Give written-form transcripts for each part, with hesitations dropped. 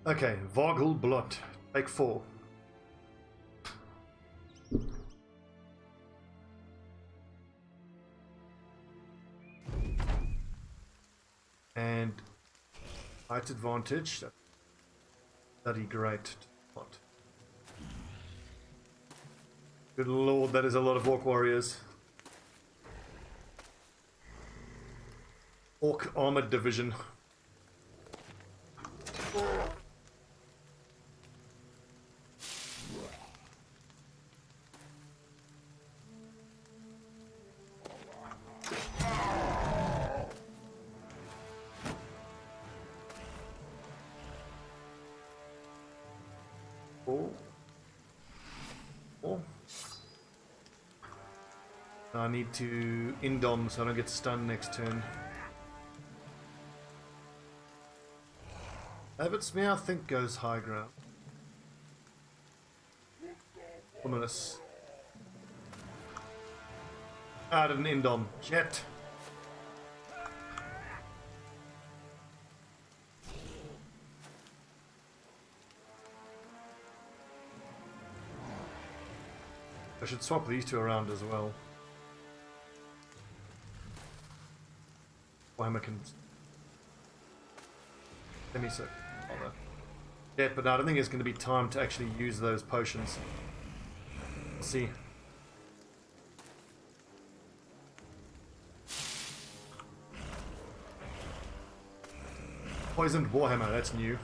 Okay, Vogel Blot. Take 4. And height advantage. That's bloody great. What? Good lord, that is a lot of Orc warriors. Orc armored division. I need to indom so I don't get stunned next turn. Abbott's Mare, I think, goes high ground. Ominous. I didn't indom. Jet. I should swap these two around as well. Warhammer can semi-circle. Yeah, but I don't think it's going to be time to actually use those potions. We'll see. Poisoned Warhammer, that's new.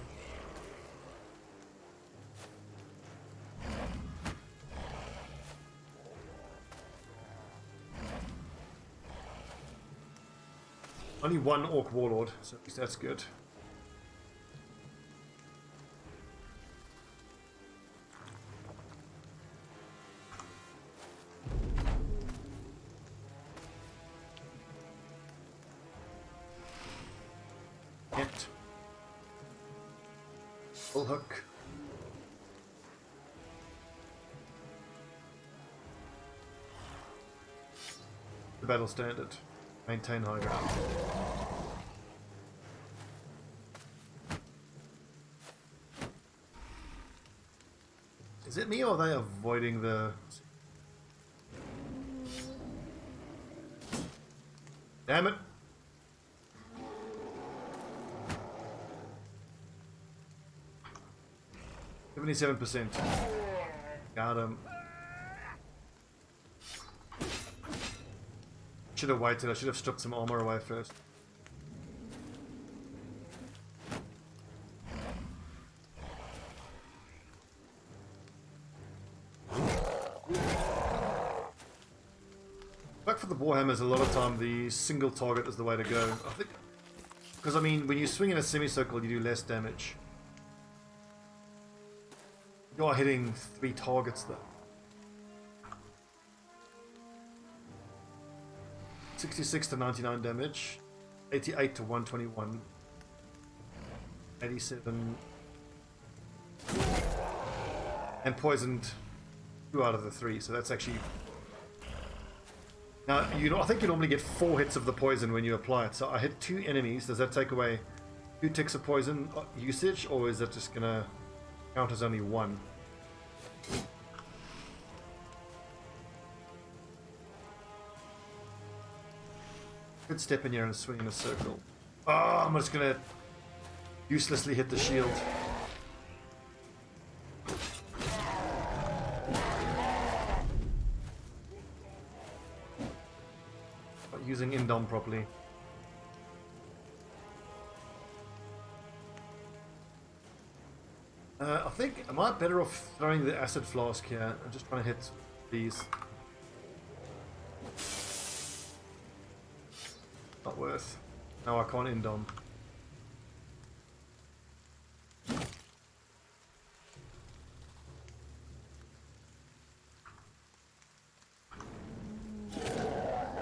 Only one Orc Warlord, so at least that's good. Hit. Full hook. The battle standard. Maintain high ground. Is it me or are they avoiding the... Damn it! %. Got him. Should have waited, I should have stripped some armor away first. Back for the Warhammers, a lot of time the single target is the way to go. I think, because I mean, when you swing in a semicircle, you do less damage. You are hitting 3 targets though. 66 to 99 damage, 88 to 121, 87, and poisoned 2 out of the 3. So that's actually now I think you normally get 4 hits of the poison when you apply it. So I hit 2 enemies. Does that take away 2 ticks of poison usage, or is that just gonna count as only 1? Good step in here and swing in a circle. Oh, I'm just gonna uselessly hit the shield. Not using indom properly. I think, am I better off throwing the acid flask here? I'm just trying to hit these. Not worth. No, I can't indom.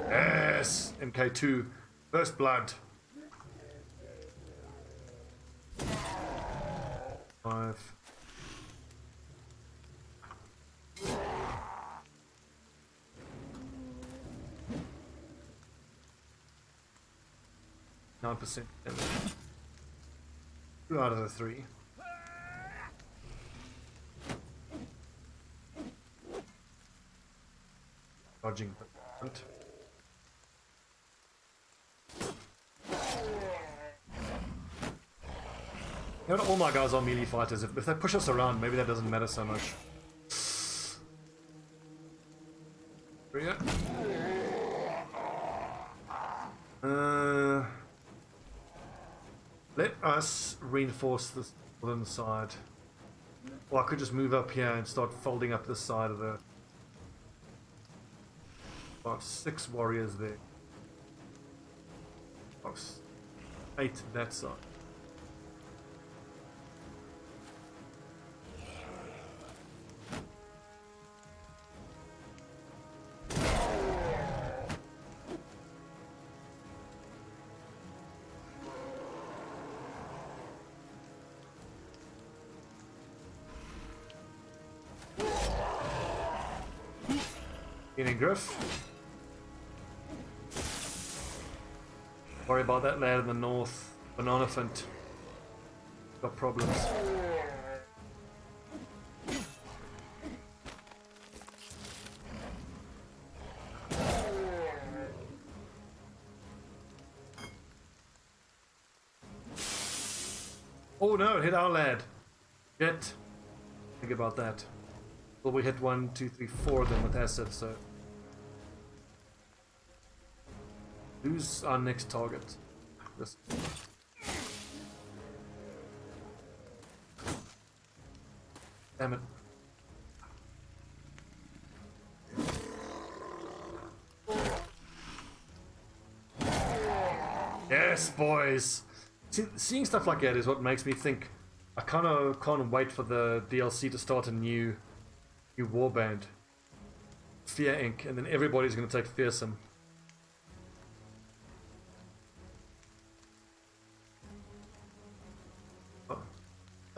Yes! MK2. First blood. 5. %. 2 out of the 3. dodging. You know, all my guys are melee fighters. If they push us around, maybe that doesn't matter so much. Here we go. Let us reinforce this northern side. Or I could just move up here and start folding up this side of the... About 6 warriors there. About 8 that side. In Griff. Worry about that lad in the north. Banana Fint. Got problems. Oh no, it hit our lad. Shit. Think about that. Well, we hit 1, 2, 3, 4 of them with acid, so... Who's our next target? This. Damn it. Yes, boys! Seeing stuff like that is what makes me think I kind of can't wait for the DLC to start a new warband. Fear Inc. And then everybody's going to take Fearsome.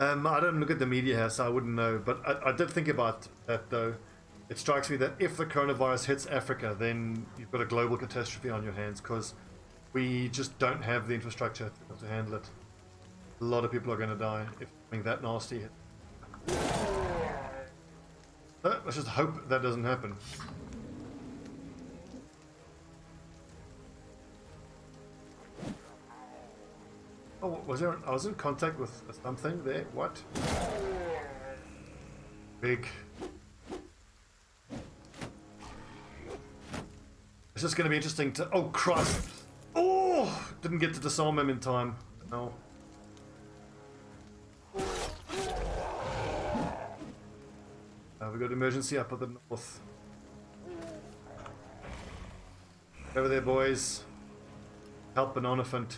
I don't look at the media here, so I wouldn't know. But I did think about that, though. It strikes me that if the coronavirus hits Africa, then you've got a global catastrophe on your hands, because we just don't have the infrastructure to handle it. A lot of people are going to die if something that nasty hits. So, let's just hope that doesn't happen. Oh, was there? I was in contact with something there. What? Big. It's just going to be interesting to. Oh Christ! Oh, didn't get to disarm him in time. No. We got emergency up at the north. Over there, boys. Help Banana Fint.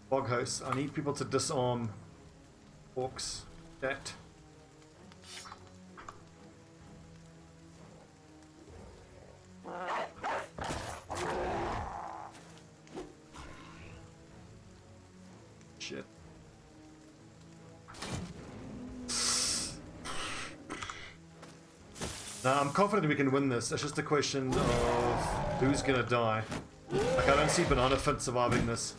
Bog house. I need people to disarm orcs. That. Shit. Now I'm confident we can win this. It's just a question of who's gonna die. Like, I don't see Banana Fint surviving this.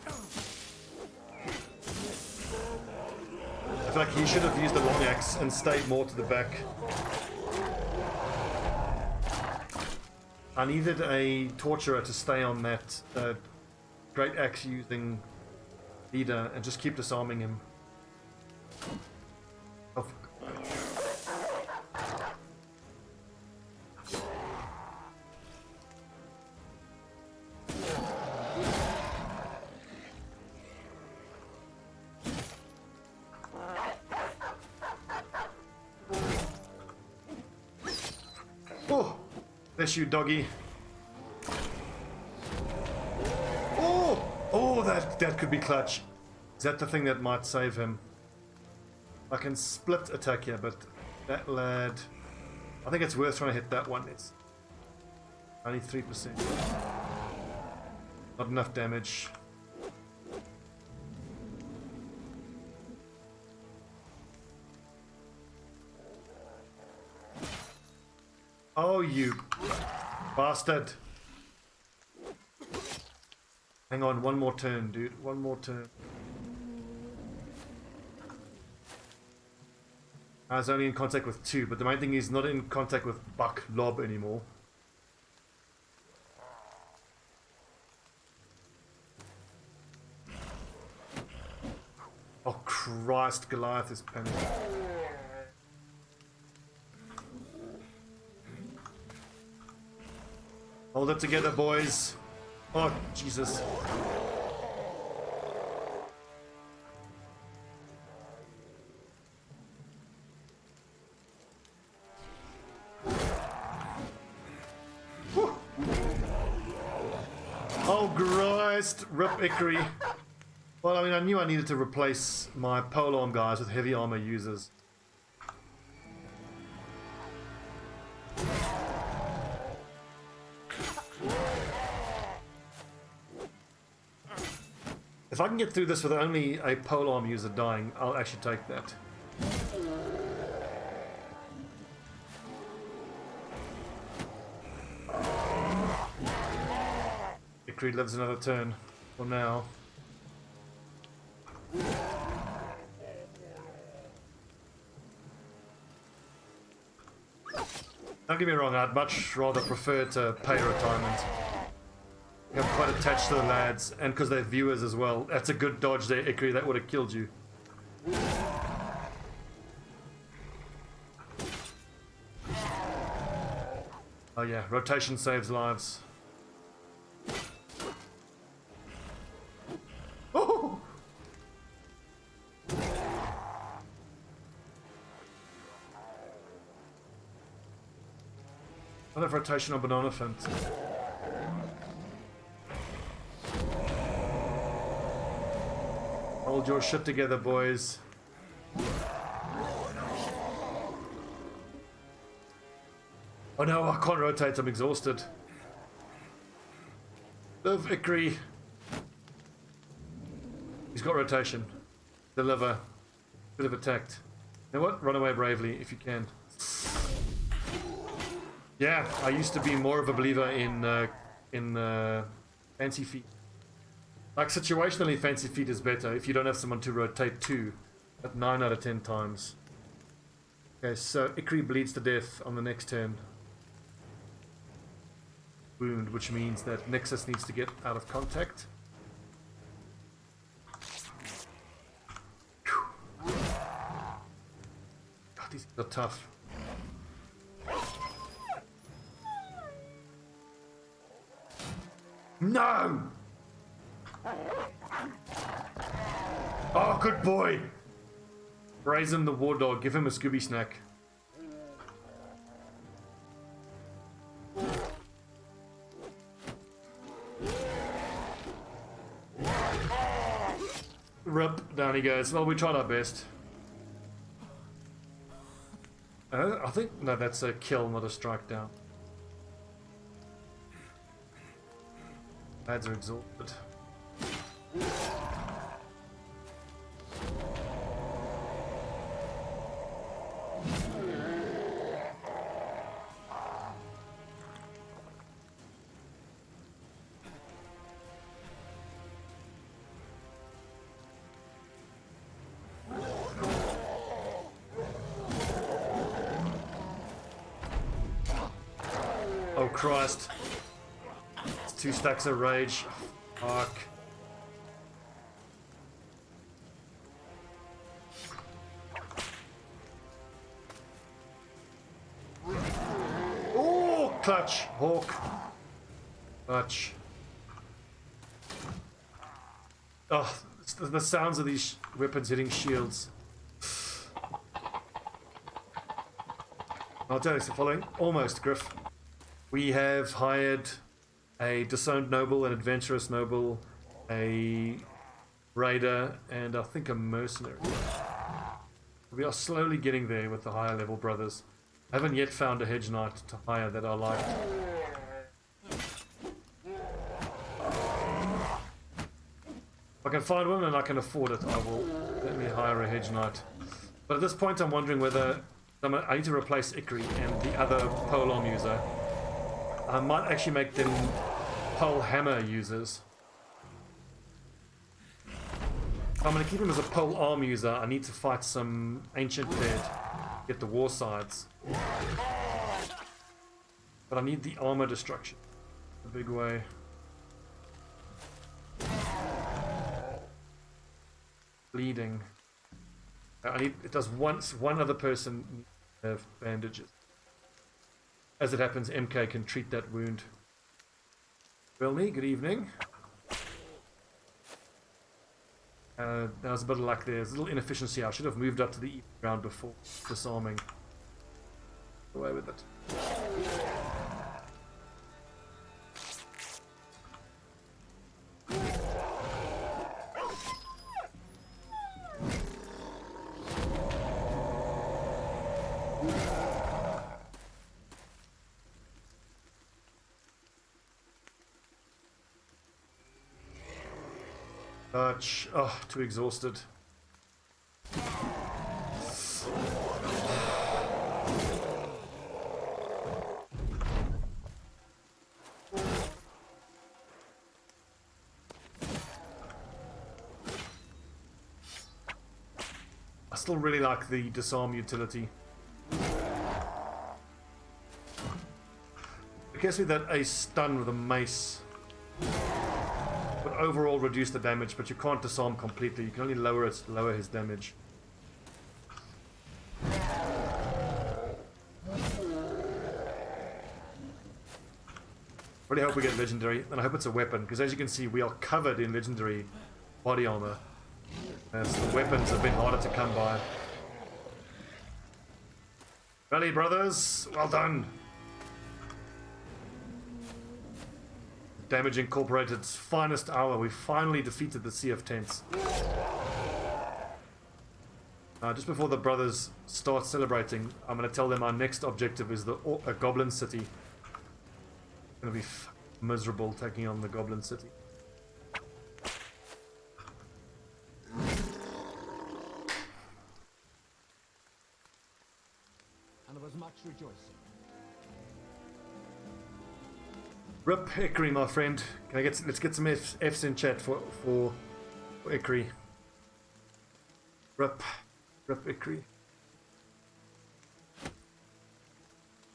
I feel like he should have used the long axe and stayed more to the back. I needed a torturer to stay on that great axe using leader and just keep disarming him. Oh. Oh, bless you, doggy. Oh, that could be clutch. Is that the thing that might save him? I can split attack here, but that lad, I think it's worth trying to hit that one. It's only 3%. Not enough damage. Oh, you bastard. Hang on, one more turn, dude. One more turn. I was only in contact with 2, but the main thing is not in contact with Buck Lob anymore. Oh Christ, Goliath is panicking. Hold it together, boys. Oh, Jesus. Whew. Oh, Christ. Rip Ikri. Well, I mean, I knew I needed to replace my polearm guys with heavy armor users. If I can get through this with only a polearm user dying, I'll actually take that. Ikri lives another turn for now. Don't get me wrong, I'd much rather prefer to pay retirement. I'm quite attached to the lads, and because they're viewers as well. That's a good dodge there, Ikri. That would have killed you. Oh yeah, rotation saves lives. Oh! I have rotation on banana fence. Hold your shit together, boys. Oh no, I can't rotate, I'm exhausted. Live, Ikri. He's got rotation. Deliver. Could have attacked. You know what? Run away bravely if you can. Yeah, I used to be more of a believer in fancy feet. Like, situationally, fancy feet is better if you don't have someone to rotate to at 9 out of 10 times. Okay, so Ikri bleeds to death on the next turn. Wound, which means that Nexus needs to get out of contact. God, these are tough. No! Oh, good boy! Brazen the war dog, give him a Scooby snack. Rip, down he goes. Well, we tried our best. I think, no, that's a kill, not a strike down. Lads are exhausted. Oh Christ. It's 2 stacks of rage. Fuck. Oh, clutch. Hawk. Clutch. Oh, the sounds of these weapons hitting shields. I'll tell you, so following. Almost, Griff. We have hired a disowned noble, an adventurous noble, a raider, and I think a mercenary. We are slowly getting there with the higher level brothers. I haven't yet found a hedge knight to hire that I like. If I can find one and I can afford it, I will let me hire a hedge knight. But at this point I'm wondering whether I need to replace Ikri and the other polearm user. I might actually make them pole hammer users. I'm going to keep him as a pole arm user. I need to fight some ancient dead, get the war sides. But I need the armor destruction. A big way. Bleeding. I need, it does once one other person have bandages. As it happens, MK can treat that wound. Wilmy, good evening. There was a bit of luck there. There's a little inefficiency. I should have moved up to the ground before disarming. Away with it. Oh, too exhausted. I still really like the disarm utility. It gives me that a stun with a mace. But overall reduce the damage, but you can't disarm completely. You can only lower his damage. Really hope we get legendary, and I hope it's a weapon, because as you can see, we are covered in legendary body armor. So the weapons have been harder to come by. Valley brothers, well done. Damage Incorporated's finest hour. We finally defeated the Sea of Tents. Just before the brothers start celebrating, I'm going to tell them our next objective is a Goblin City. It's going to be miserable taking on the Goblin City. And there was much rejoicing. Rip Ikri, my friend. Can I get let's get some F's in chat for Ikri. Rip Ikri.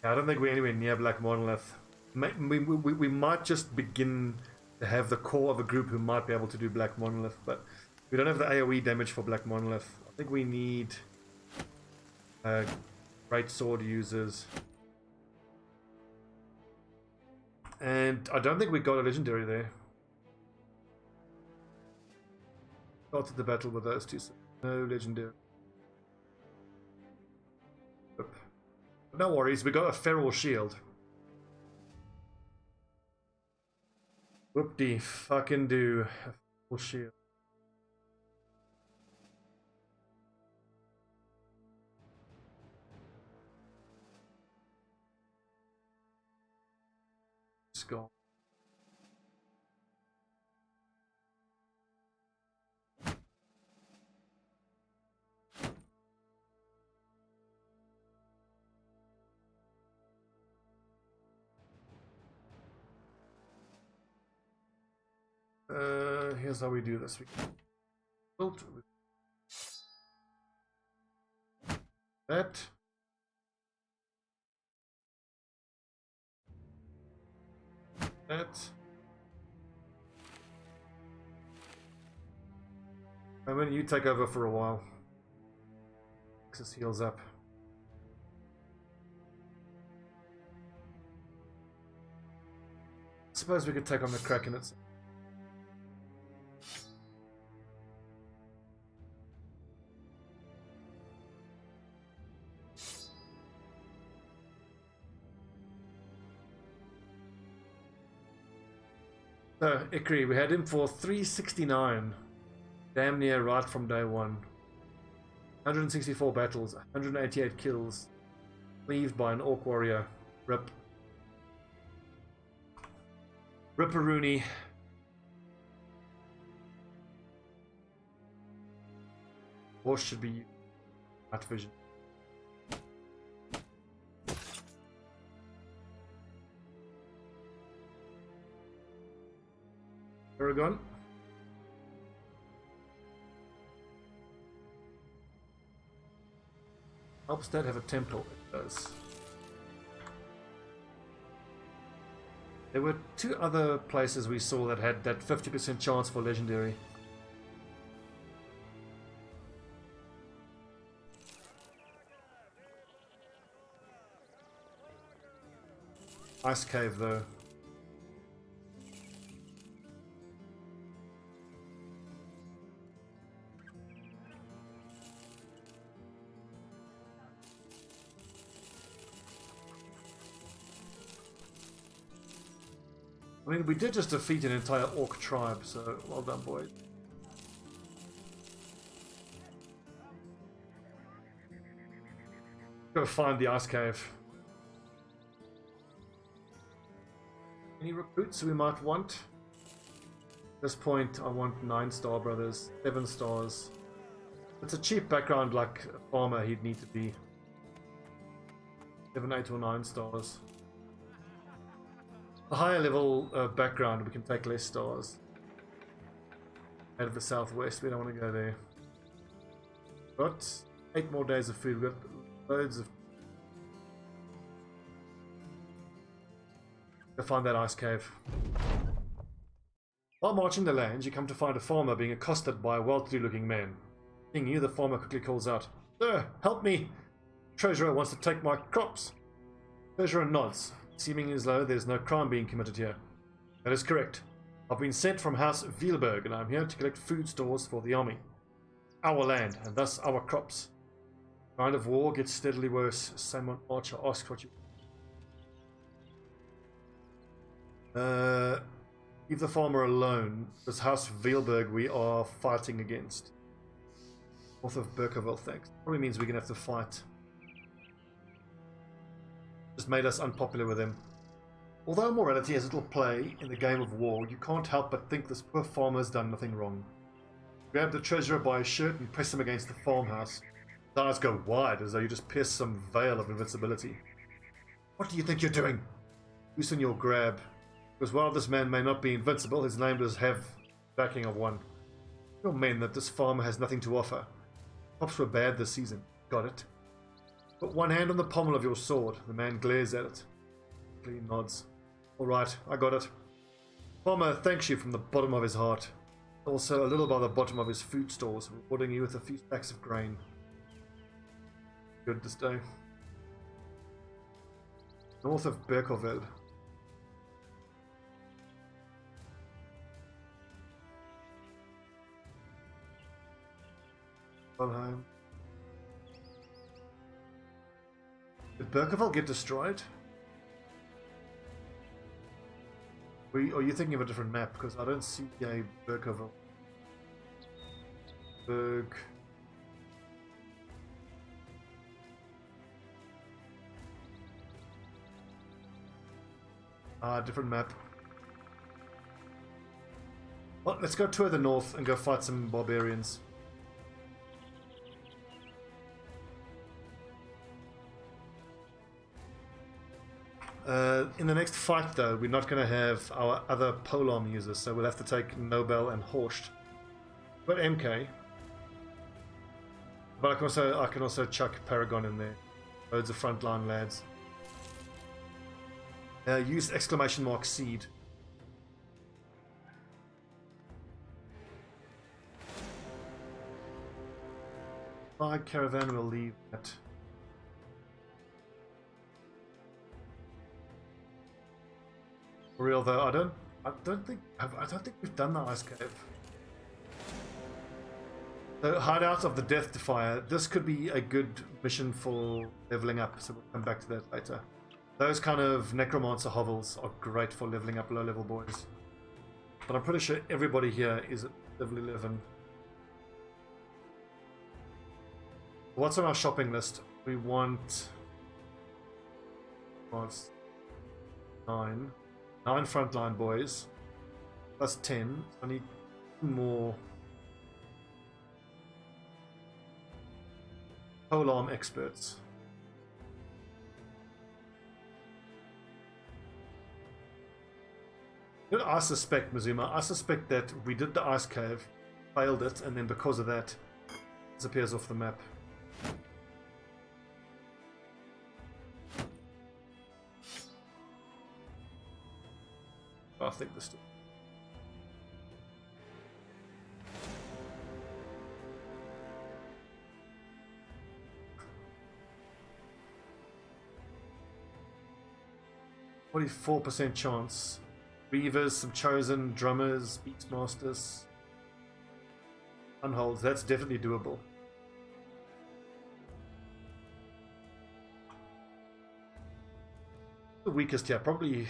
Yeah, I don't think we're anywhere near Black Monolith. We might just begin to have the core of a group who might be able to do Black Monolith, but we don't have the AoE damage for Black Monolith. I think we need great sword users. And I don't think we got a legendary there. Started the battle with those two. No legendary. But no worries, we got a feral shield. Whoop-dee fucking do. A feral shield. Gone. Here's how we do this. We build that. And then you take over for a while. This heals up. Suppose we could take on the Kraken itself. So, Ikri, we had him for 369. Damn near right from day one. 164 battles, 188 kills. Cleaved by an Orc Warrior. Rip. Ripperoonie. Horse should be night vision. Paragon. Helpstead have a temple? It does. There were 2 other places we saw that had that 50% chance for legendary. Ice cave though. I mean, we did just defeat an entire orc tribe, so well done, boys. Go find the ice cave. Any recruits we might want? At this point, I want 9-star brothers, 7 stars. It's a cheap background like a farmer he'd need to be. 7, 8 or 9 stars. A higher level background, we can take less stars. Out of the southwest, we don't want to go there. Got 8 more days of food, we've got loads of... Go find that ice cave. While marching the lands, you come to find a farmer being accosted by a well-to-do looking man. Seeing you, the farmer quickly calls out, "Sir, help me! Treasurer wants to take my crops." Treasurer nods. Seeming as though there's no crime being committed here. That is correct. I've been sent from House Wielberg and I'm here to collect food stores for the army. Our land, and thus our crops. The kind of war gets steadily worse. Simon Archer asks what you... Leave the farmer alone. This House Wielberg we are fighting against. North of Berkerville, thanks. Probably means we're going to have to fight. Just made us unpopular with him. Although morality has little play in the game of war, you can't help but think this poor farmer has done nothing wrong. Grab the treasurer by his shirt and press him against the farmhouse. His eyes go wide as though you just pierced some veil of invincibility. What do you think you're doing? Loosen your grab. Because while this man may not be invincible, his name does have backing of one. You're men that this farmer has nothing to offer. Crops were bad this season. Got it? Put one hand on the pommel of your sword. The man glares at it. He nods. All right, I got it. Farmer thanks you from the bottom of his heart. Also a little by the bottom of his food stores, rewarding you with a few stacks of grain. Good this day. North of Berkerville. Home. Did Berkerville get destroyed? Are you thinking of a different map? Because I don't see a Berkerville. Berg. Different map. Well, let's go tour the north and go fight some barbarians. In the next fight, though, we're not going to have our other polearm users, so we'll have to take Nobel and Horst. But MK. But I can also chuck Paragon in there. Loads of frontline lads. Use exclamation mark seed. My caravan will leave that. For real though, I don't think we've done the ice cave. The hideout of the Death Defier. This could be a good mission for leveling up, so we'll come back to that later. Those kind of necromancer hovels are great for leveling up low level boys. But I'm pretty sure everybody here is at level 11. What's on our shopping list? We want 9 frontline boys, plus 10. I need 2 more polearm experts. You know what I suspect, Mazuma? I suspect that we did the ice cave, failed it, and then because of that, it disappears off the map. I think this. .44% chance. Reavers, some chosen, drummers, beastmasters, unholds. That's definitely doable. The weakest here, probably.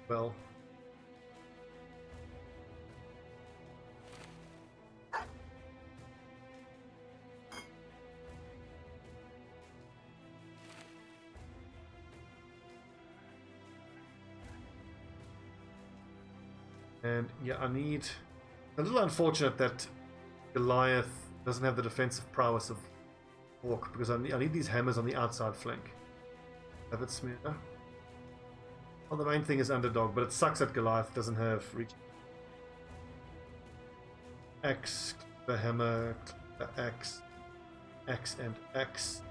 Well. And yeah, I need. A little unfortunate that Goliath doesn't have the defensive prowess of Orc, because I need these hammers on the outside flank. Have it smear. Well, the main thing is underdog, but it sucks that Goliath doesn't have reach. X, the hammer, the X, X and X.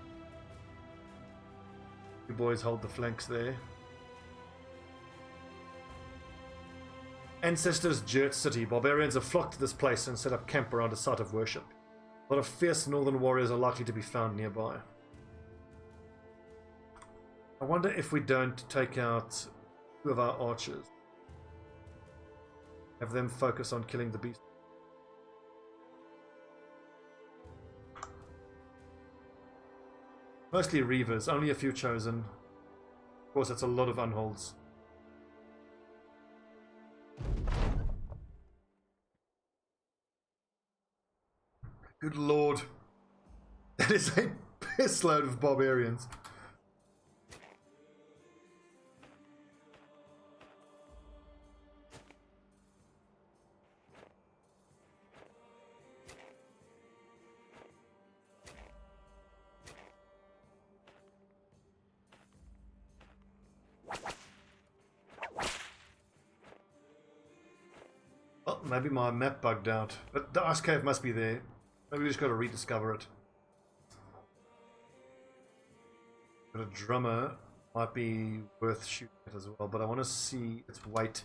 You boys hold the flanks there. Ancestors' Jurt City. Barbarians have flocked to this place and set up camp around a site of worship. A lot of fierce northern warriors are likely to be found nearby. I wonder if we don't take out 2 of our archers. Have them focus on killing the beast. Mostly Reavers, only a few chosen. Of course, that's a lot of unholds. Good lord. That is a piss load of barbarians. Well, maybe my map bugged out, but the ice cave must be there. Maybe we just got to rediscover it. But a drummer might be worth shooting at as well, but I want to see its weight.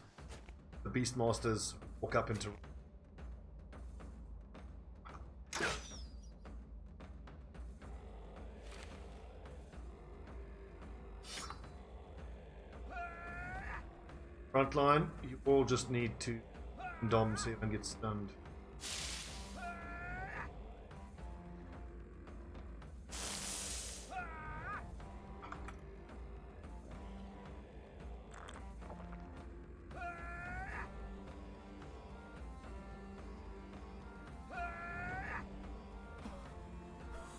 The beastmasters walk up into. Frontline, you all just need to dom so you don't get stunned.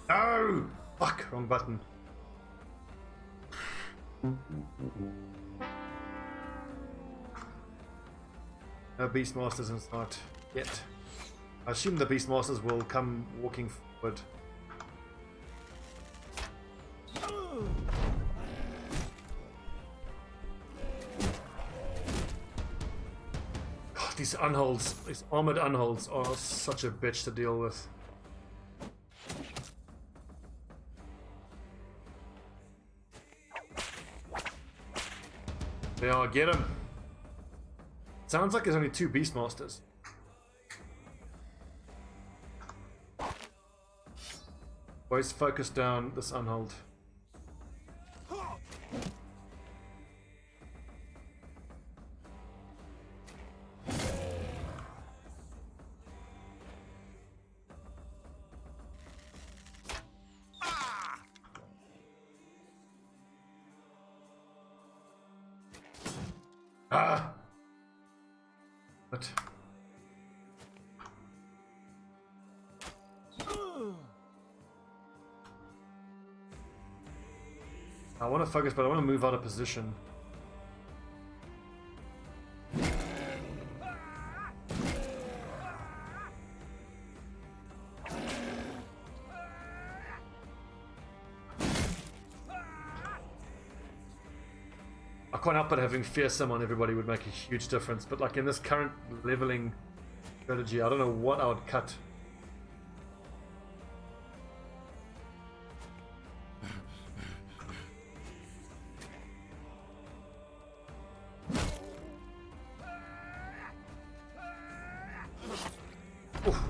No! Fuck, wrong button. No beastmasters in sight yet. I assume the beastmasters will come walking forward. God, these unholds, these armored unholds are such a bitch to deal with. They are, get him. Sounds like there's only 2 beastmasters. Boys, focus down this unhold. Ah! But I want to focus, but I want to move out of position. I can't help but having fearsome on everybody would make a huge difference, but like in this current leveling strategy, I don't know what I would cut.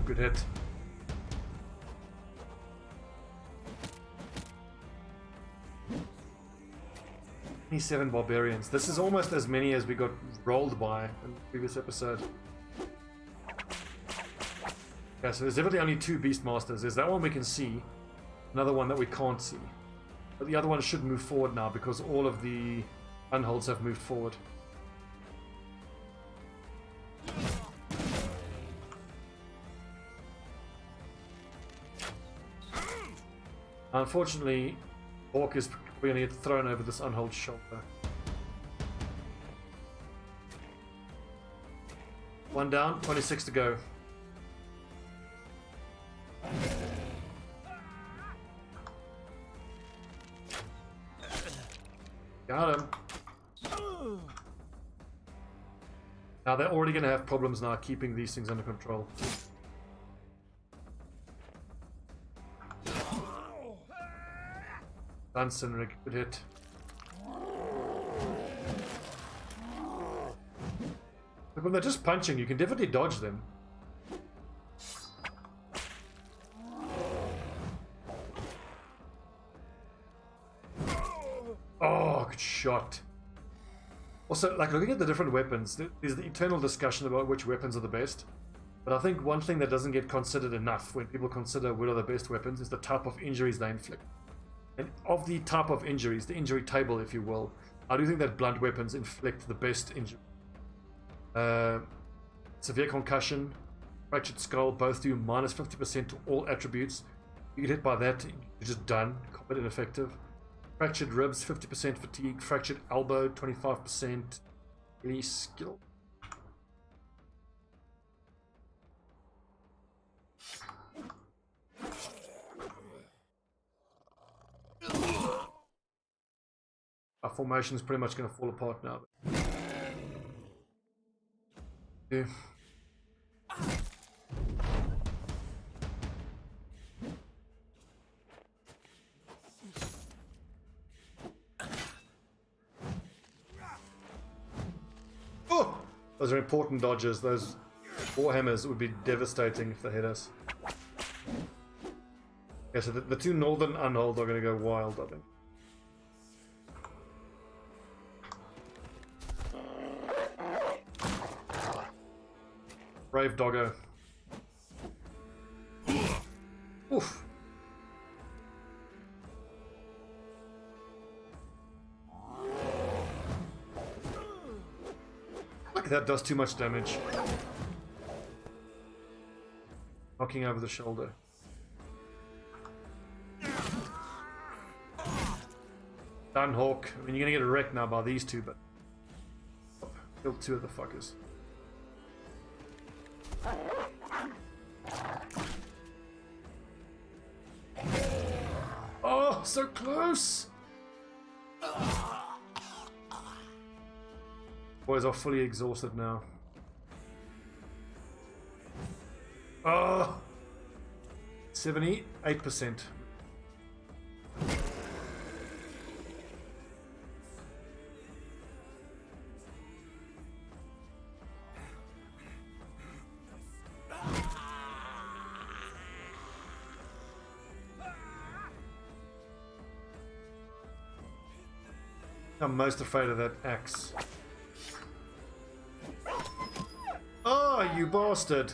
good hit. 27 barbarians. This is almost as many as we got rolled by in the previous episode. Okay, so there's definitely only 2 Beastmasters. There's that one we can see, another one that we can't see. But the other one should move forward now because all of the unholds have moved forward. Unfortunately, Hawk is going to get thrown over this unhold shoulder. One down, 26 to go. Got him. Now they're already going to have problems now keeping these things under control. Mercenary, good hit. Look, when they're just punching, you can definitely dodge them. Oh, good shot. Also, like, looking at the different weapons, there's the eternal discussion about which weapons are the best. But I think one thing that doesn't get considered enough when people consider what are the best weapons is the type of injuries they inflict. And of the type of injuries, the injury table, if you will, I do think that blunt weapons inflict the best injury. Severe concussion, fractured skull, both do minus 50% to all attributes. You get hit by that, you're just done. Combat ineffective. Fractured ribs, 50% fatigue. Fractured elbow, 25%. Any skill. Our formation is pretty much going to fall apart now. Yeah. Oh! Those are important dodges. Those warhammers would be devastating if they hit us. Okay, so the 2 northern unhold are going to go wild, I think. Brave doggo. Oof. Look, that does too much damage. Knocking over the shoulder. Done, Hawk. I mean, you're gonna get wrecked now by these 2, but killed 2 of the fuckers. Oh, so close! Boys are fully exhausted now. Oh! 78%. I'm most afraid of that axe. Oh, you bastard!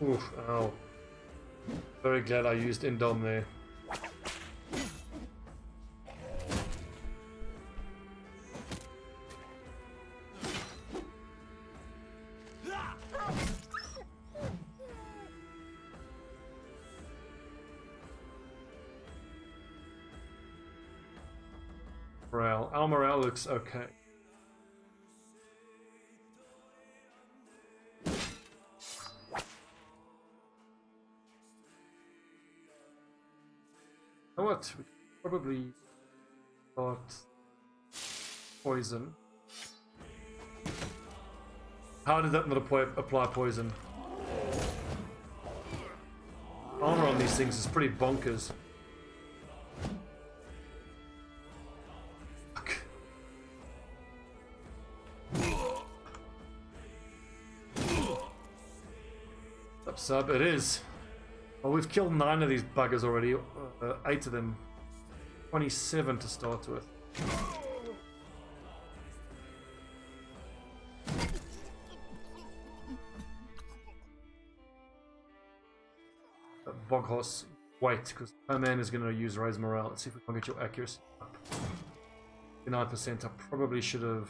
Oof, ow. Very glad I used Indom there. Our morale looks okay. You know what? We probably got poison. How did that not apply poison? Armor on these things is pretty bonkers. Sub, it is. Well, we've killed 9 of these buggers already. 8 of them. 27 to start with. Boghorse, wait, because my man is going to use Raise Morale. Let's see if we can get your accuracy up. 9%. I probably should have.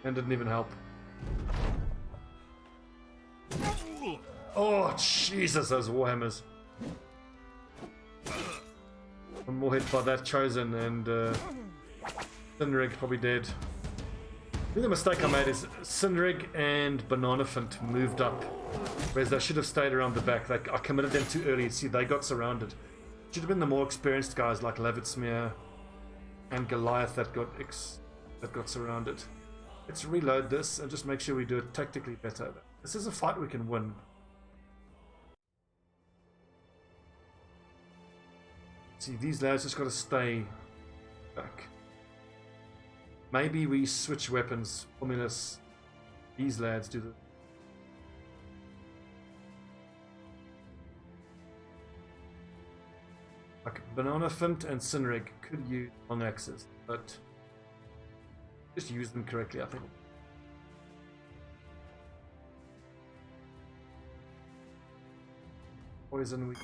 And didn't even help. Oh, Jesus, those warhammers. One more hit by that Chosen, and Sinrig probably dead. I think the mistake I made is Sinrig and Bananafant moved up, whereas they should have stayed around the back. I committed them too early. See, they got surrounded. Should have been the more experienced guys like Levitsmeer and Goliath that got surrounded. Let's reload this and just make sure we do it tactically better. This is a fight we can win. See, these lads just got to stay back. Maybe we switch weapons. Formulas. These lads do the. Like Bananafant and Sinrig could use long axes, but just use them correctly, I think. Poison we.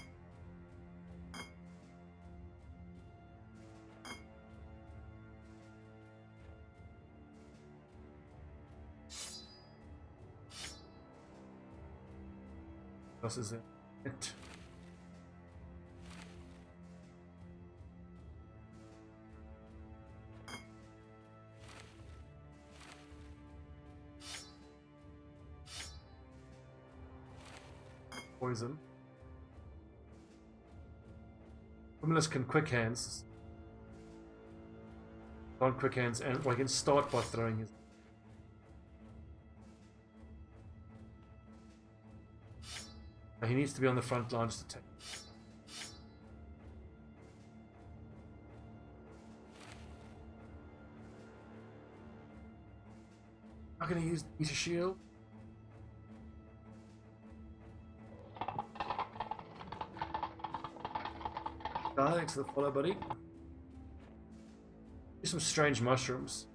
What else is there? It. Poison. Criminals can quick hands. On quick hands, and well, he can start by throwing his. He needs to be on the front lines to take. I'm going to use Meter Shield. Thanks for the follow, buddy. Do some strange mushrooms.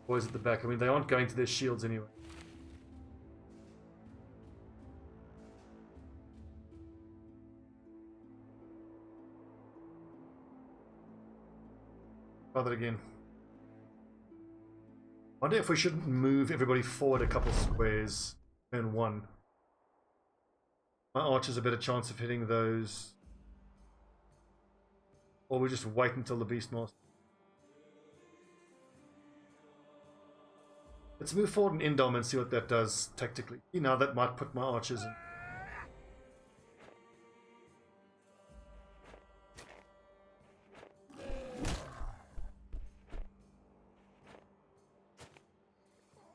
Boys at the back. I mean, they aren't going to their shields anyway. Try that again. I wonder if we should move everybody forward a couple squares. Turn 1. My archers have a better chance of hitting those. Or we just wait until the Beastmaster. Let's move forward and Indom and see what that does tactically. You know, that might put my archers in.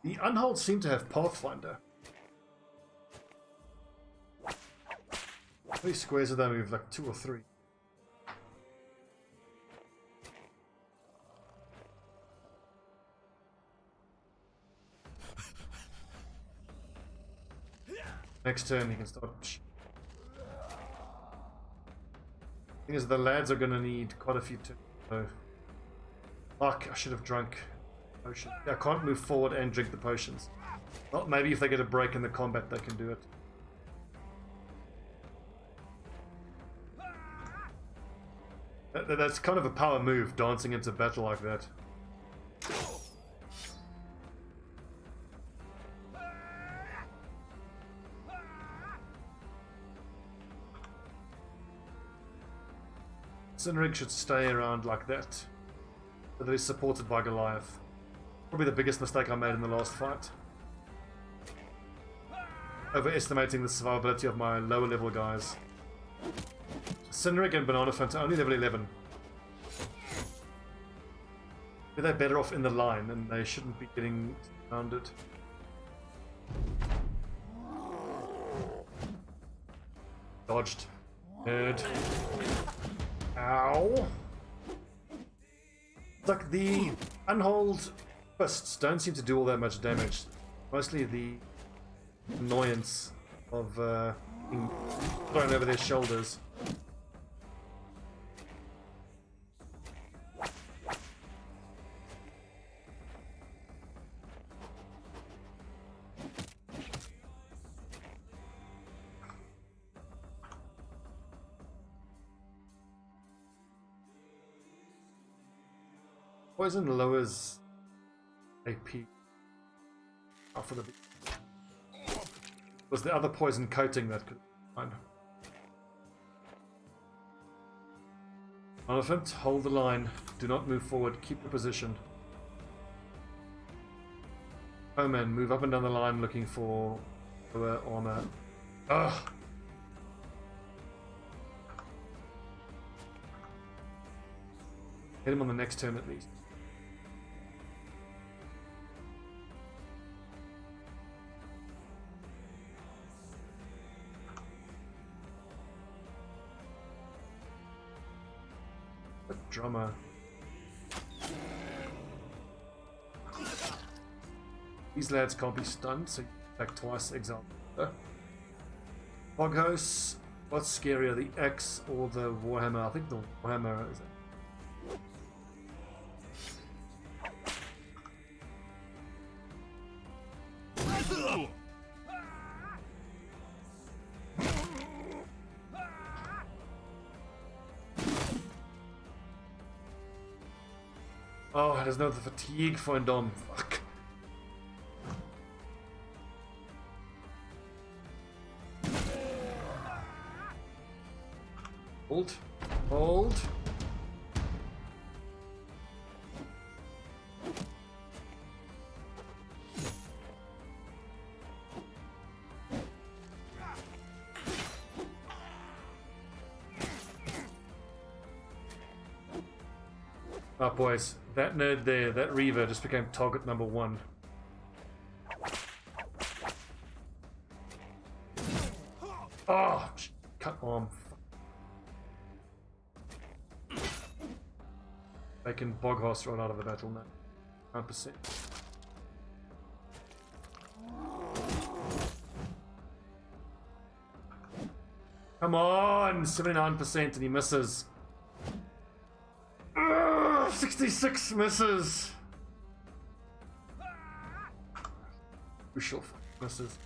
The Unholds seem to have Pathfinder. How many squares did they move? Like 2 or 3. Next turn he can start. Thing is, the lads are going to need quite a few turns. So, fuck, I should have drunk potion. Yeah, I can't move forward and drink the potions. Well, maybe if they get a break in the combat, they can do it. That's kind of a power move, dancing into battle like that. Sinrig should stay around like that, so that he's supported by Goliath. Probably the biggest mistake I made in the last fight. Overestimating the survivability of my lower level guys. Sinrig and Bananafant are only level 11. They're better off in the line, and they shouldn't be getting surrounded. Dodged. Nerd. Ow. It's like the unhold fists don't seem to do all that much damage. Mostly the annoyance of being thrown over their shoulders. Poison lowers AP. For the was the other poison coating that could fine. Elephant, hold the line. Do not move forward. Keep your position. Oh man, move up and down the line looking for lower armor. Ugh. Hit him on the next turn at least. Drummer. These lads can't be stunned, so you attack twice, example. Boghouse, what's scarier, the axe or the warhammer? I think the warhammer is it. Oh, there's no fatigue for Dom. Fuck. Hold. Hold. Oh, boys. That nerd there, that Reaver, just became target number 1. Oh, cut arm. They can Boghouse right out of the battle now. 100%. Come on! 79% and he misses. 66 misses. Crucial misses.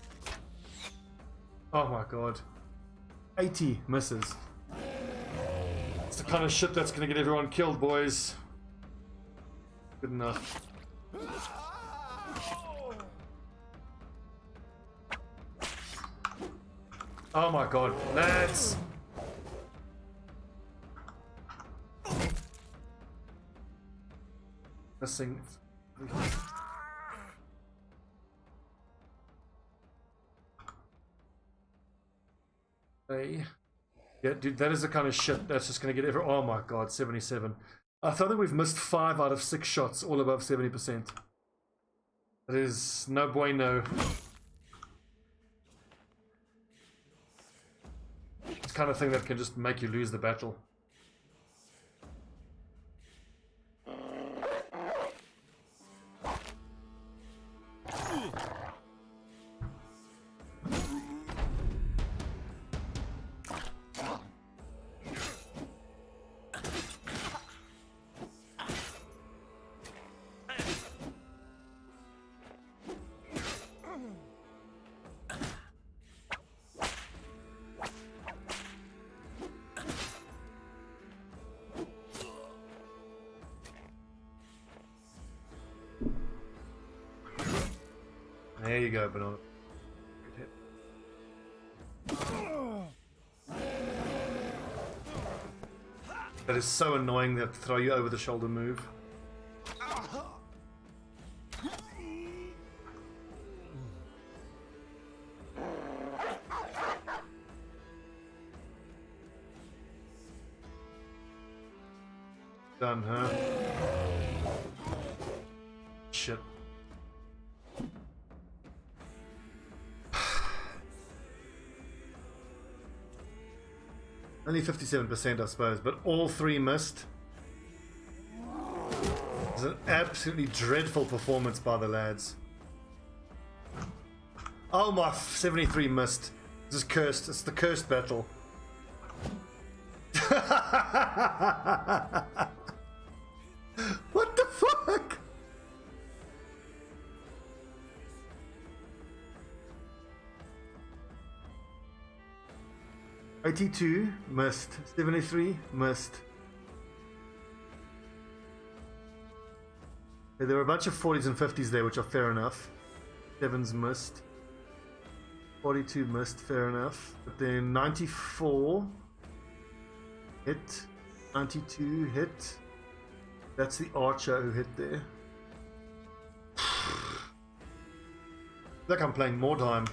Oh my god. 80 misses. It's the kind of shit that's gonna get everyone killed, boys. Good enough. Oh my god, lads! Missing. Hey. Yeah, dude, that is the kind of shit that's just gonna get every. Oh my god, 77. I think we've missed 5 out of 6 shots, all above 70%. That is no bueno. It's the kind of thing that can just make you lose the battle. There you go, Banana. Good hit. That is so annoying, that throw you over the shoulder move. Done, huh? Only 57%, I suppose, but all three missed. It's an absolutely dreadful performance by the lads. Oh my, 73 missed. This is cursed. It's the cursed battle. What the fuck? $82 missed. 73 missed. Okay, there were a bunch of 40s and 50s there, which are fair enough. 7s missed. 42 missed, fair enough. But then 94 hit. 92 hit. That's the archer who hit there. Like I'm playing more time.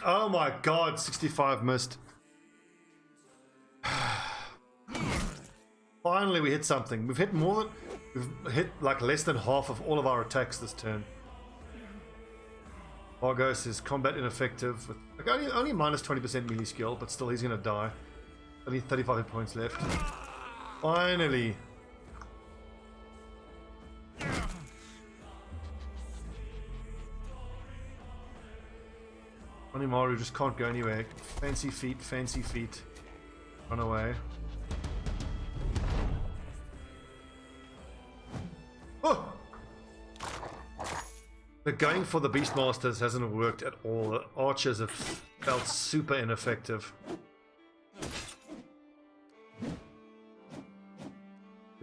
Oh my god, 65 missed. Finally we hit something. We've hit more than... We've hit like less than half of all of our attacks this turn. Argos is combat ineffective. With, like, only minus 20% melee skill, but still he's gonna die. Only 35 hit points left. Finally. Onimaru just can't go anywhere. Fancy feet, fancy feet. Run away. Oh! The going for the Beastmasters hasn't worked at all. The archers have felt super ineffective. At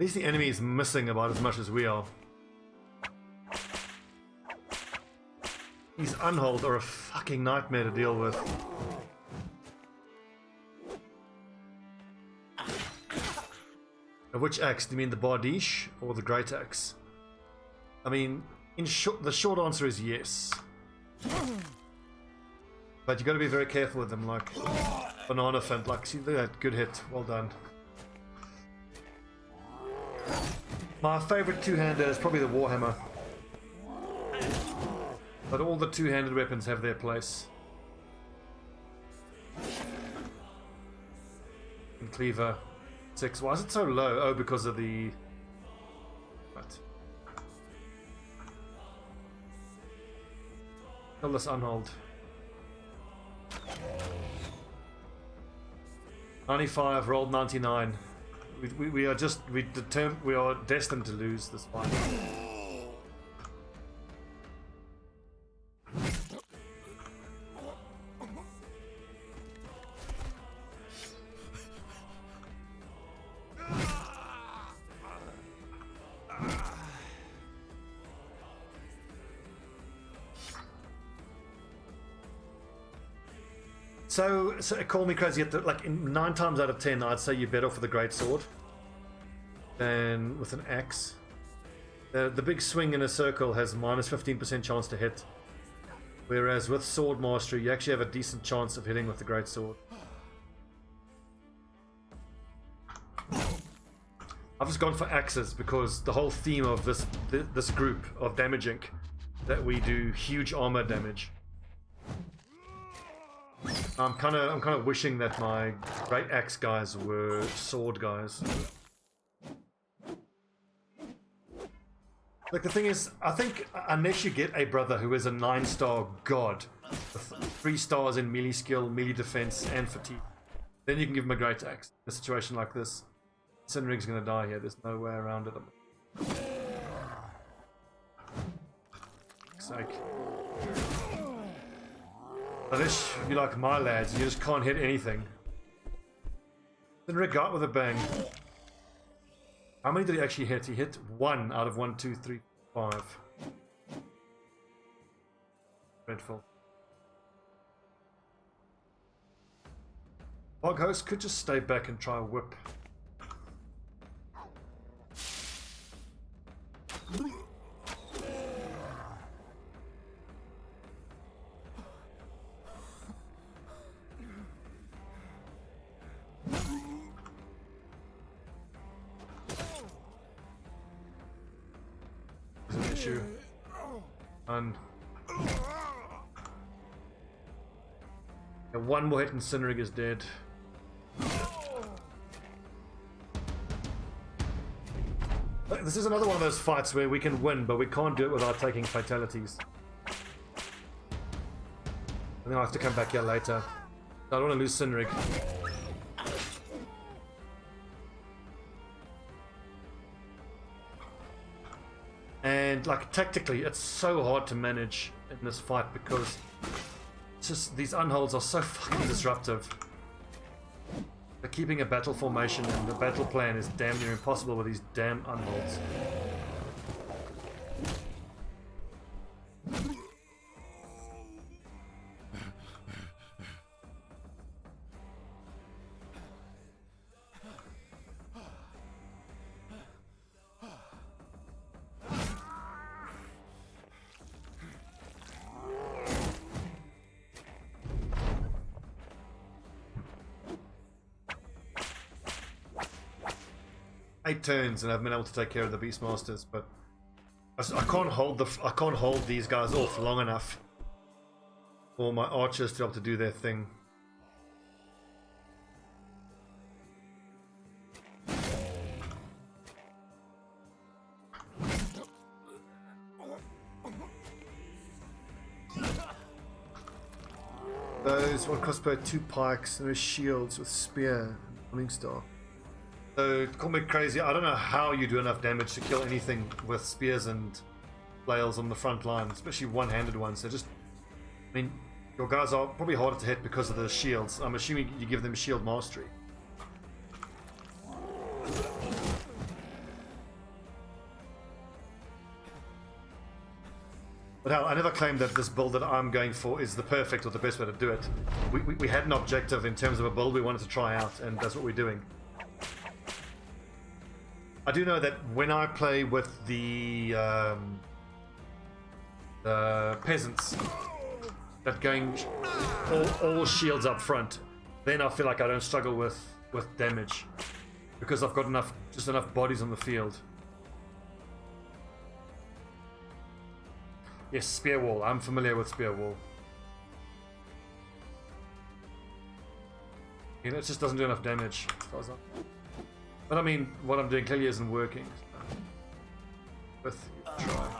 least the enemy is missing about as much as we are. These unhold are a fucking nightmare to deal with. Now, which axe? Do you mean the Bardiche or the Great Axe? I mean, in short, the short answer is yes. But you got to be very careful with them, like Banana Fint. Like, see that? Good hit. Well done. My favorite two-hander is probably the Warhammer. But all the two-handed weapons have their place. And Cleaver 6. Why is it so low? Oh, because of the... What? Kill this unhold. 95, rolled 99. We are just... We are destined to lose this fight. So call me crazy, like 9 times out of 10 I'd say you're better off with a great sword than with an axe. The big swing in a circle has minus 15% chance to hit, whereas with sword mastery you actually have a decent chance of hitting with the great sword. I've just gone for axes because the whole theme of this group of Damage Inc. that we do huge armor damage. I'm kind of wishing that my great axe guys were sword guys. Like, the thing is, I think unless you get a brother who is a 9-star god with 3 stars in melee skill, melee defense, and fatigue, then you can give him a great axe. In a situation like this, Sinrig's gonna die here. There's no way around it. Sake. Unless you like my lads, you just can't hit anything. Then Rick got with a bang. How many did he actually hit? He hit 1 out of 1, 2, 3, 5. Dreadful. Bog host could just stay back and try a whip. Got you. And yeah, one more hit and Cinderig is dead. This is another one of those fights where we can win, but we can't do it without taking fatalities. And then I'll have to come back here later. I don't want to lose Cinderig. And like tactically, it's so hard to manage in this fight because it's just these unholds are so fucking disruptive. But keeping a battle formation and the battle plan is damn near impossible with these damn unholds. Eight turns and I've been able to take care of the Beastmasters, but I can't hold these guys off long enough for my archers to be able to do their thing. Those one crossbow, 2 pikes, and there's shields with spear and morning star. So, call me crazy, I don't know how you do enough damage to kill anything with spears and flails on the front line, especially one-handed ones. They're just, I mean, your guys are probably harder to hit because of the shields. I'm assuming you give them shield mastery. But hell, I never claimed that this build that I'm going for is the perfect or the best way to do it. We had an objective in terms of a build we wanted to try out, and that's what we're doing. I do know that when I play with the peasants, that going all shields up front, then I feel like I don't struggle with damage because I've got just enough bodies on the field. Yes, spear wall. I'm familiar with spear wall. You know, it just doesn't do enough damage as far as I'm... But I mean, what I'm doing clearly isn't working. So. Try.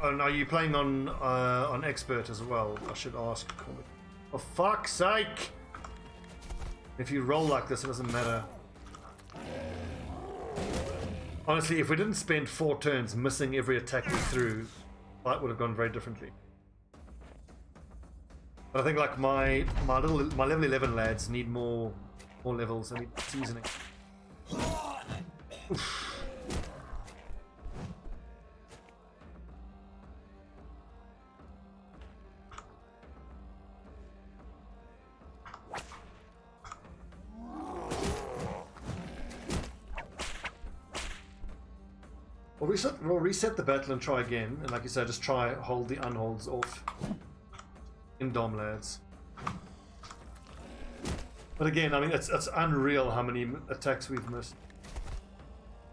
And are you playing on expert as well? I should ask. For fuck's sake! If you roll like this, it doesn't matter. Honestly, if we didn't spend 4 turns missing every attack we threw, fight would have gone very differently. But I think like my level 11 lads need more levels. They need seasoning. Oof. We'll reset the battle and try again, and like you said, just try hold the unholds off in Dom, lads. But again, I mean, it's unreal how many attacks we've missed.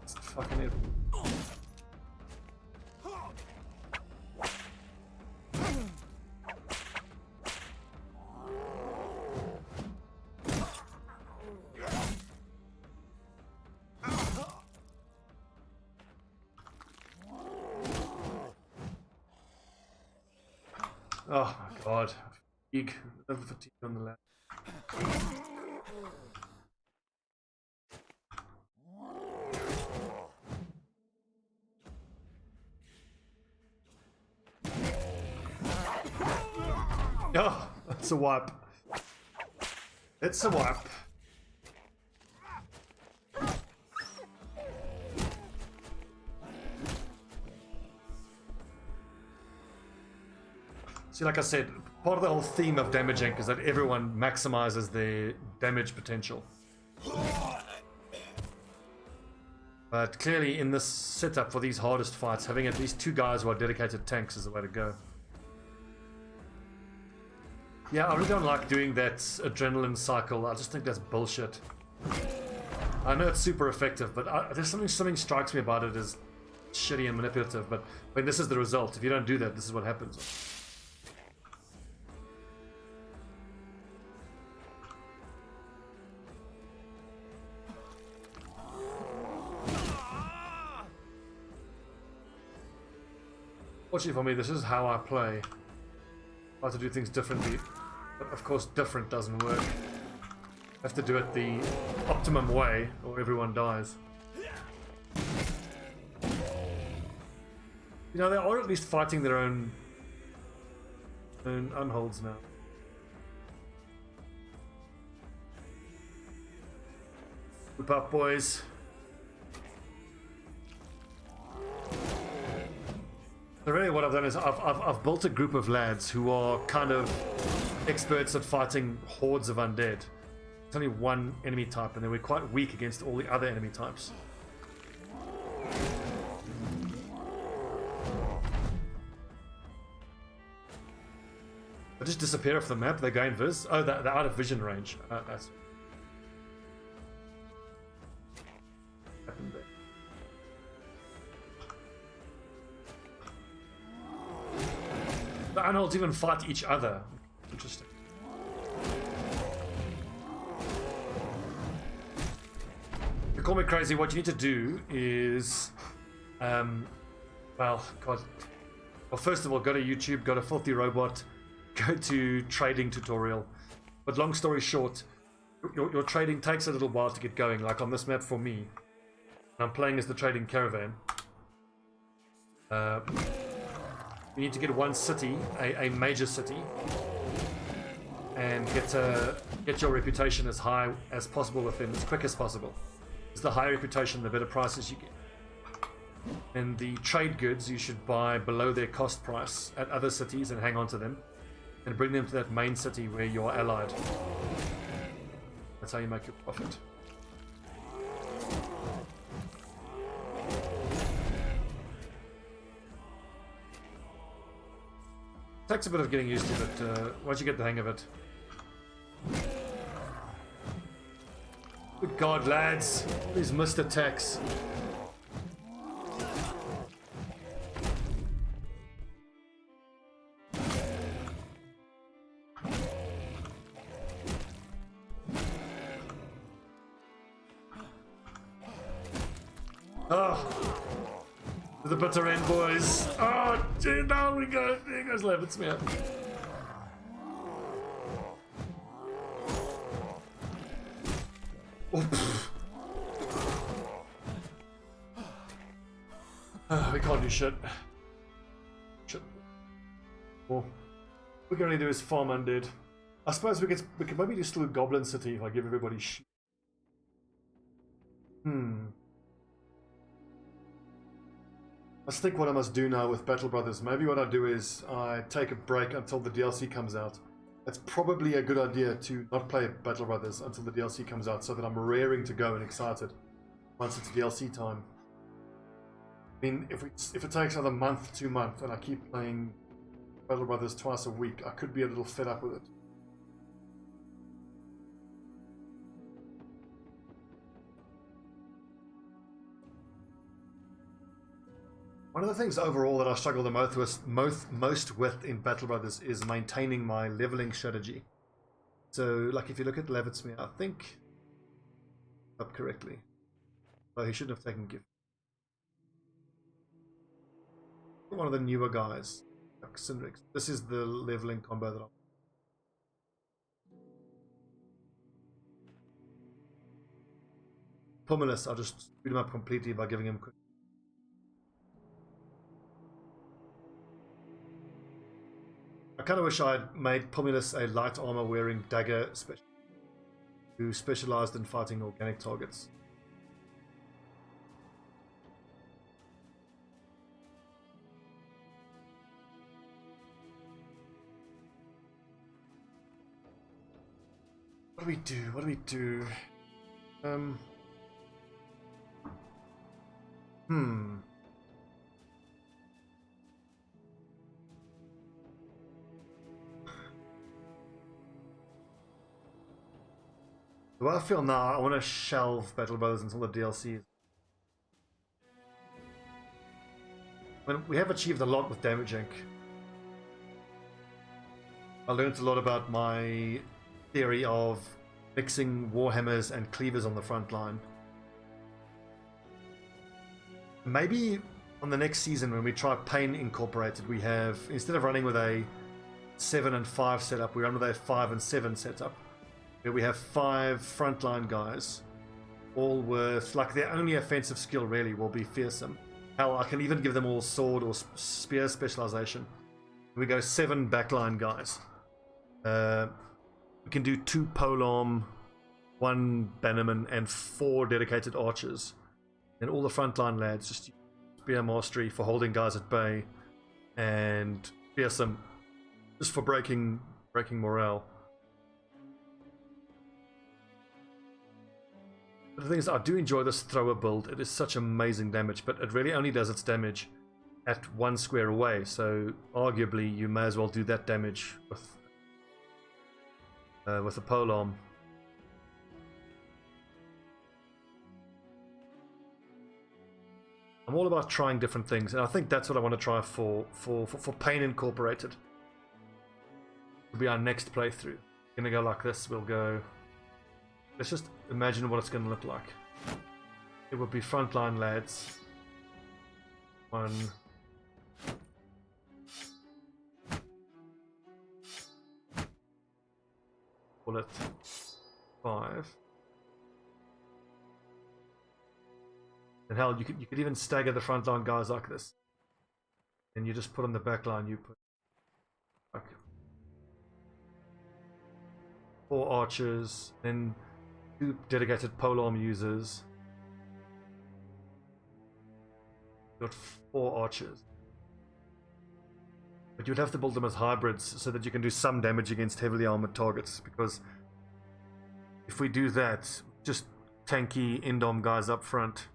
It's fucking it. Oh my god. Fatigue. Level fatigue on the left. Oh, that's a wipe. It's a wipe. See, like I said, part of the whole theme of Damage Inc. is that everyone maximizes their damage potential. But clearly in this setup for these hardest fights, having at least 2 guys who are dedicated tanks is the way to go. Yeah, I really don't like doing that adrenaline cycle. I just think that's bullshit. I know it's super effective, but there's something strikes me about it as shitty and manipulative. But I mean, this is the result. If you don't do that, this is what happens. Fortunately for me, this is how I play. I have to do things differently, but of course different doesn't work. I have to do it the optimum way or everyone dies. You know, they are at least fighting their own unholds now. Whip up, boys. So really what I've done is I've built a group of lads who are kind of experts at fighting hordes of undead. It's only one enemy type and then we're quite weak against all the other enemy types. They just disappear off the map, they gain vis. Oh, they're out of vision range. That's happened there. The unholds even fight each other. Interesting. You call me crazy, what you need to do is well, God. Well, first of all, go to YouTube, go to Filthy Robot, go to trading tutorial. But long story short, your trading takes a little while to get going, like on this map for me. I'm playing as the trading caravan. You need to get one city, a major city, and get your reputation as high as possible with them, as quick as possible. Because the higher reputation, the better prices you get. And the trade goods you should buy below their cost price at other cities and hang on to them, and bring them to that main city where you're allied. That's how you make your profit. Takes a bit of getting used to, but once you get the hang of it. Good God, lads! These missed attacks. Oh! To the bitter end, boys. Oh, gee, now we go. There goes Levinsmith. Oh, we can't do shit. Shit. Well, we can only do is farm undead. I suppose we could maybe just do a Goblin City if I give everybody shit. Let's think what I must do now with Battle Brothers. Maybe what I do is I take a break until the DLC comes out. It's probably a good idea to not play Battle Brothers until the DLC comes out so that I'm raring to go and excited once it's DLC time. I mean, if it takes another month, 2 months, and I keep playing Battle Brothers twice a week, I could be a little fed up with it. One of the things overall that I struggle the most with in Battle Brothers is maintaining my leveling strategy. So, like if you look at Levitsmith, I think up correctly. Oh, he shouldn't have taken gift. One of the newer guys, like Cindrix. This is the leveling combo that I'm. Pummelus, I'll just speed him up completely by giving him quick. I kind of wish I had made Pummelus a light armor wearing dagger who specialized in fighting organic targets. What do we do? What do we do? The way I feel now, I want to shelve Battle Brothers until the DLC. We have achieved a lot with Damage Inc. I learned a lot about my theory of mixing Warhammers and Cleavers on the front line. Maybe on the next season when we try Pain Incorporated, we have, instead of running with a 7 and 5 setup, we run with a 5 and 7 setup. Where we have 5 frontline guys, all with, like, their only offensive skill really will be fearsome. Hell, I can even give them all sword or spear specialization. We go 7 backline guys. We can do 2 polearm, 1 bannerman, and 4 dedicated archers. And all the frontline lads just use spear mastery for holding guys at bay, and fearsome just for breaking morale. But the thing is, I do enjoy this thrower build. It is such amazing damage, but it really only does its damage at 1 square away. So arguably, you may as well do that damage with a polearm. I'm all about trying different things, and I think that's what I want to try for Pain Incorporated. It'll be our next playthrough. We're gonna go like this. We'll go. Let's just imagine what it's going to look like. It will be frontline lads. 1. Call it 5. And hell, you could even stagger the frontline guys like this. And you just put on the back line, you put like 4 archers, then 2 dedicated polearm users. Got 4 archers. But you'd have to build them as hybrids so that you can do some damage against heavily armored targets, because if we do that, just tanky Indom guys up front,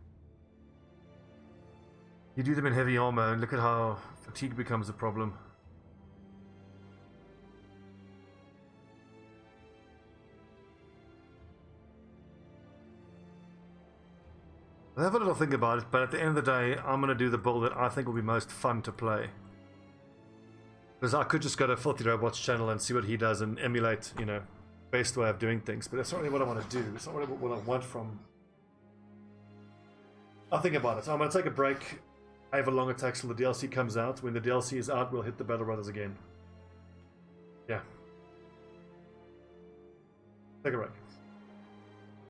you do them in heavy armor and look at how fatigue becomes a problem. I'll have a little think about it, but at the end of the day, I'm going to do the build that I think will be most fun to play. Because I could just go to Filthy Robot's channel and see what he does and emulate, you know, best way of doing things, but that's not really what I want to do. It's not really what I want from... I'll think about it. So I'm going to take a break. I have a long attack till the DLC comes out. When the DLC is out, we'll hit the Battle Brothers again. Yeah. Take a break.